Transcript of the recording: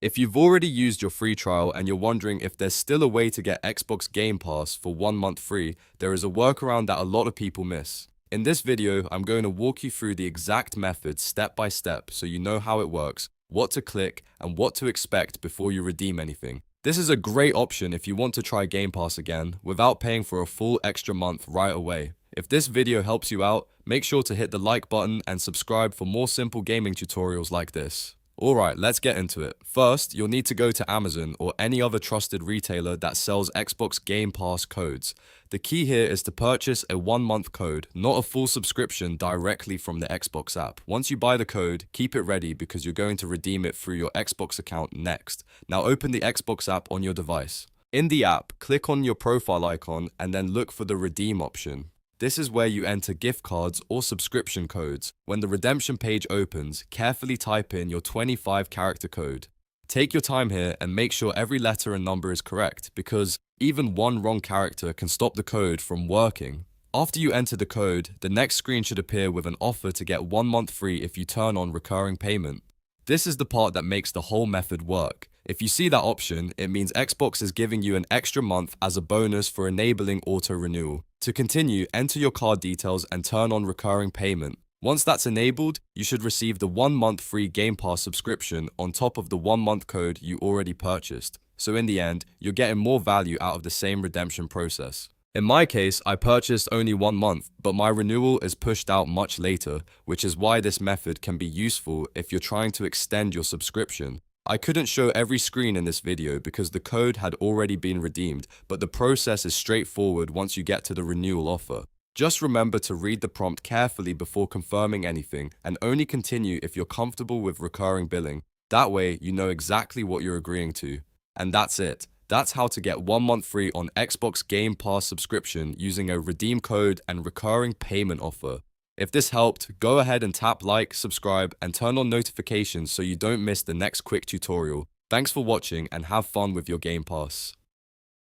If you've already used your free trial and you're wondering if there's still a way to get Xbox Game Pass for 1 month free, there is a workaround that a lot of people miss. In this video, I'm going to walk you through the exact method step by step so you know how it works, what to click, and what to expect before you redeem anything. This is a great option if you want to try Game Pass again without paying for a full extra month right away. If this video helps you out, make sure to hit the like button and subscribe for more simple gaming tutorials like this. Alright, let's get into it. First, you'll need to go to Amazon or any other trusted retailer that sells Xbox Game Pass codes. The key here is to purchase a 1 month code, not a full subscription directly from the Xbox app. Once you buy the code, keep it ready because you're going to redeem it through your Xbox account next. Now open the Xbox app on your device. In the app, click on your profile icon and then look for the redeem option. This is where you enter gift cards or subscription codes. When the redemption page opens, carefully type in your 25-character code. Take your time here and make sure every letter and number is correct because even one wrong character can stop the code from working. After you enter the code, the next screen should appear with an offer to get 1 month free if you turn on recurring payment. This is the part that makes the whole method work. If you see that option, it means Xbox is giving you an extra month as a bonus for enabling auto-renewal. To continue, enter your card details and turn on recurring payment. Once that's enabled, you should receive the 1 month free Game Pass subscription on top of the 1 month code you already purchased. So in the end, you're getting more value out of the same redemption process. In my case, I purchased only 1 month, but my renewal is pushed out much later, which is why this method can be useful if you're trying to extend your subscription. I couldn't show every screen in this video because the code had already been redeemed, but the process is straightforward once you get to the renewal offer. Just remember to read the prompt carefully before confirming anything and only continue if you're comfortable with recurring billing. That way, you know exactly what you're agreeing to. And that's it. That's how to get 1 month free on Xbox Game Pass subscription using a redeem code and recurring payment offer. If this helped, go ahead and tap like, subscribe, and turn on notifications so you don't miss the next quick tutorial. Thanks for watching and have fun with your Game Pass.